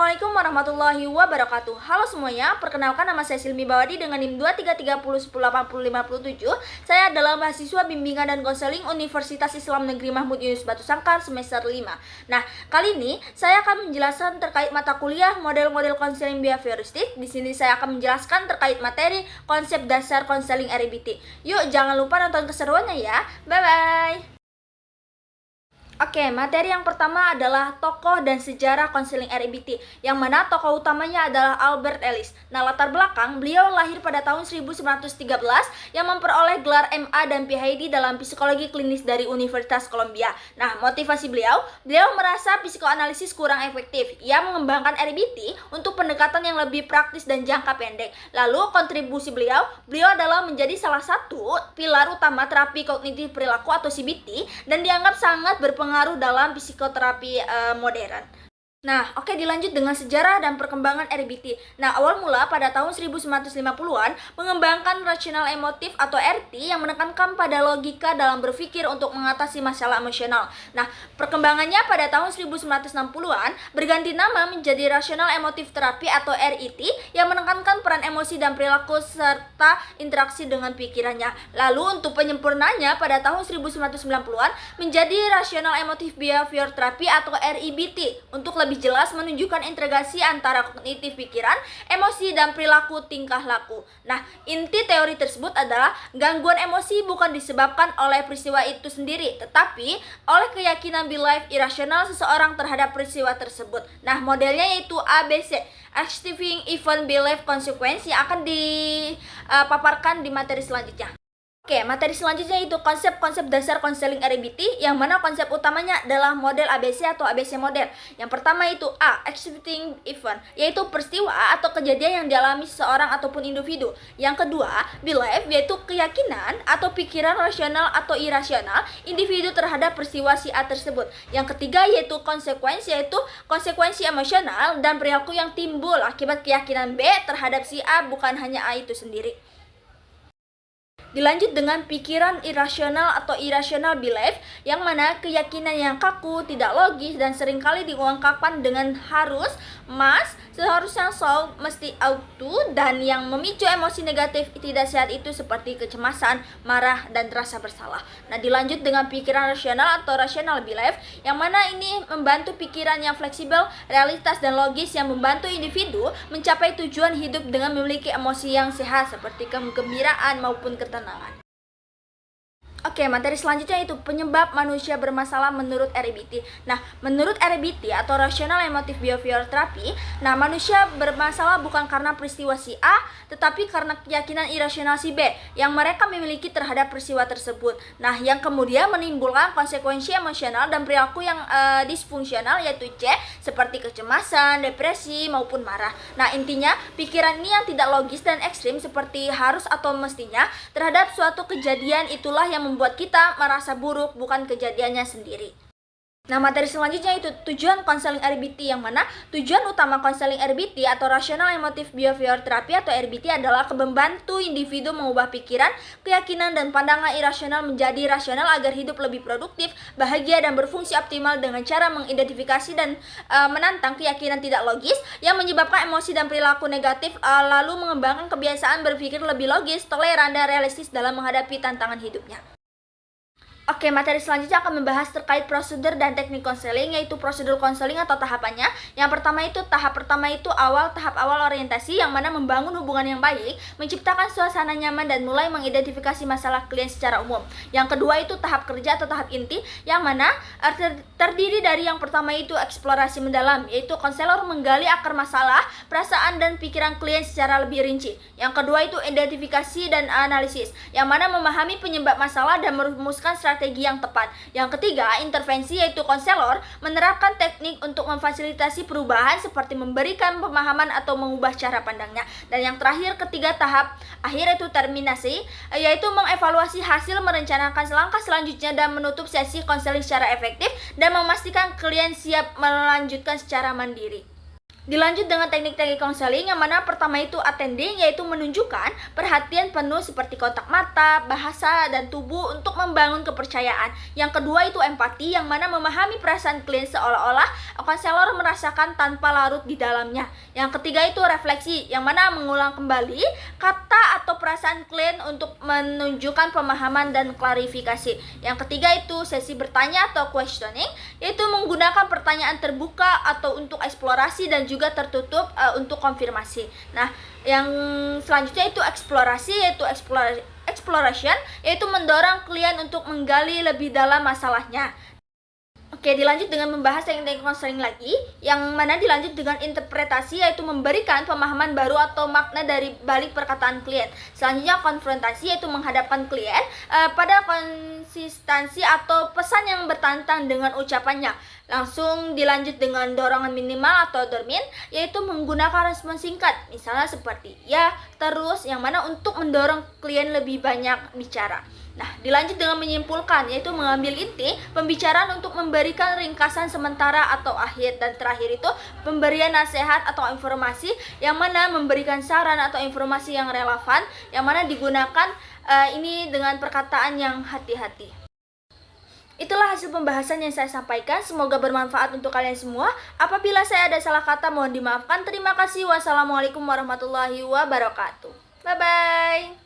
Assalamualaikum warahmatullahi wabarakatuh. Halo semuanya, perkenalkan nama saya Silmi Bawadi dengan NIM 2330108057. Saya adalah mahasiswa bimbingan dan konseling Universitas Islam Negeri Mahmud Yunus Batu Sangkar semester 5. Nah, kali ini saya akan menjelaskan terkait mata kuliah model-model konseling behavioristik. Di sini saya akan menjelaskan terkait materi konsep dasar konseling RBT. Yuk, jangan lupa nonton keseruannya ya. Bye-bye. Oke, materi yang pertama adalah tokoh dan sejarah konseling RBT, yang mana tokoh utamanya adalah Albert Ellis. Nah, latar belakang, beliau lahir pada tahun 1913 yang memperoleh gelar MA dan PhD dalam psikologi klinis dari Universitas Columbia. Nah, motivasi beliau merasa psikoanalisis kurang efektif. Ia mengembangkan RBT untuk pendekatan yang lebih praktis dan jangka pendek. Lalu, kontribusi beliau adalah menjadi salah satu pilar utama terapi kognitif perilaku atau CBT dan dianggap sangat berpengaruh dalam psikoterapi modern. Nah, oke, dilanjut dengan sejarah dan perkembangan RBT. Nah, awal mula pada tahun 1950-an mengembangkan rasional emotif atau RT yang menekankan pada logika dalam berpikir untuk mengatasi masalah emosional. Nah, perkembangannya pada tahun 1960-an berganti nama menjadi rasional emotif terapi atau RET yang menekankan peran emosi dan perilaku serta interaksi dengan pikirannya. Lalu untuk penyempurnanya pada tahun 1990-an menjadi rasional emotif behavior terapi atau REBT untuk lebih jelas menunjukkan integrasi antara kognitif pikiran, emosi, dan perilaku tingkah laku. Nah, inti teori tersebut adalah gangguan emosi bukan disebabkan oleh peristiwa itu sendiri, tetapi oleh keyakinan belief irasional seseorang terhadap peristiwa tersebut. Nah, modelnya yaitu ABC, Activating Event Belief Consequence, yang akan dipaparkan di materi selanjutnya. Oke, materi selanjutnya itu konsep-konsep dasar konseling RBT, yang mana konsep utamanya adalah model ABC atau ABC model. Yang pertama itu A, Exhibiting Event, yaitu peristiwa atau kejadian yang dialami seseorang ataupun individu. Yang kedua, Belief, yaitu keyakinan atau pikiran rasional atau irasional individu terhadap peristiwa si A tersebut. Yang ketiga yaitu konsekuensi, yaitu konsekuensi emosional dan perilaku yang timbul akibat keyakinan B terhadap si A, bukan hanya A itu sendiri. Dilanjut dengan pikiran irasional atau irrational belief, yang mana keyakinan yang kaku, tidak logis, dan seringkali diungkapkan dengan harus, must, seharusnya, so, mesti, ought to, dan yang memicu emosi negatif tidak sehat itu seperti kecemasan, marah, dan rasa bersalah. Nah, dilanjut dengan pikiran rasional atau rational belief, yang mana ini membantu pikiran yang fleksibel, realistas, dan logis yang membantu individu mencapai tujuan hidup dengan memiliki emosi yang sehat seperti kegembiraan maupun ketenangan. Oke, materi selanjutnya itu penyebab manusia bermasalah menurut RBT. Nah, menurut RBT atau Rational Emotive Behavior Therapy, nah, manusia bermasalah bukan karena peristiwa si A, tetapi karena keyakinan irasional si B yang mereka memiliki terhadap peristiwa tersebut. Nah, yang kemudian menimbulkan konsekuensi emosional dan perilaku yang disfungsional, yaitu C, seperti kecemasan, depresi, maupun marah. Nah, intinya pikiran ini yang tidak logis dan ekstrim seperti harus atau mestinya terhadap suatu kejadian itulah yang membuat kita merasa buruk, bukan kejadiannya sendiri. Nah, materi selanjutnya itu tujuan konseling RBT, yang mana tujuan utama konseling RBT atau Rational Emotive Behavior Therapy atau RBT adalah membantu individu mengubah pikiran, keyakinan, dan pandangan irasional menjadi rasional agar hidup lebih produktif, bahagia, dan berfungsi optimal dengan cara mengidentifikasi dan menantang keyakinan tidak logis yang menyebabkan emosi dan perilaku negatif, lalu mengembangkan kebiasaan berpikir lebih logis, toleran, dan realistis dalam menghadapi tantangan hidupnya. Oke, materi selanjutnya akan membahas terkait prosedur dan teknik konseling, yaitu prosedur konseling atau tahapannya. Yang pertama itu tahap awal orientasi, yang mana membangun hubungan yang baik, menciptakan suasana nyaman, dan mulai mengidentifikasi masalah klien secara umum. Yang kedua itu tahap kerja atau tahap inti, yang mana terdiri dari yang pertama itu eksplorasi mendalam, yaitu konselor menggali akar masalah, perasaan, dan pikiran klien secara lebih rinci. Yang kedua itu identifikasi dan analisis, yang mana memahami penyebab masalah dan merumuskan strategi yang tepat. Yang ketiga, intervensi, yaitu konselor menerapkan teknik untuk memfasilitasi perubahan seperti memberikan pemahaman atau mengubah cara pandangnya. Dan yang terakhir, ketiga, tahap akhir itu terminasi, yaitu mengevaluasi hasil, merencanakan langkah selanjutnya, dan menutup sesi konseling secara efektif dan memastikan klien siap melanjutkan secara mandiri. Dilanjut dengan teknik-teknik konseling yang mana pertama itu attending, yaitu menunjukkan perhatian penuh seperti kontak mata, bahasa, dan tubuh untuk membangun kepercayaan. Yang kedua itu empati, yang mana memahami perasaan klien seolah-olah konselor merasakan tanpa larut di dalamnya. Yang ketiga itu refleksi, yang mana mengulang kembali kata atau perasaan klien untuk menunjukkan pemahaman dan klarifikasi. Yang ketiga itu sesi bertanya atau questioning, yaitu menggunakan pertanyaan terbuka atau untuk eksplorasi dan juga tertutup untuk konfirmasi. Nah, yang selanjutnya itu eksplorasi, yaitu exploration, yaitu mendorong klien untuk menggali lebih dalam masalahnya. Oke, dilanjut dengan membahas teknik konseling lagi, yang mana dilanjut dengan interpretasi, yaitu memberikan pemahaman baru atau makna dari balik perkataan klien. Selanjutnya konfrontasi, yaitu menghadapkan klien pada konsistensi atau pesan yang bertantang dengan ucapannya. Langsung dilanjut dengan dorongan minimal atau dormin, yaitu menggunakan respon singkat, misalnya seperti ya, terus, yang mana untuk mendorong klien lebih banyak bicara. Nah, dilanjut dengan menyimpulkan, yaitu mengambil inti pembicaraan untuk memberikan ringkasan sementara atau akhir. Dan terakhir itu pemberian nasihat atau informasi, yang mana memberikan saran atau informasi yang relevan, yang mana digunakan ini dengan perkataan yang hati-hati. Itulah hasil pembahasan yang saya sampaikan, semoga bermanfaat untuk kalian semua. Apabila saya ada salah kata mohon dimaafkan. Terima kasih. Wassalamualaikum warahmatullahi wabarakatuh. Bye-bye.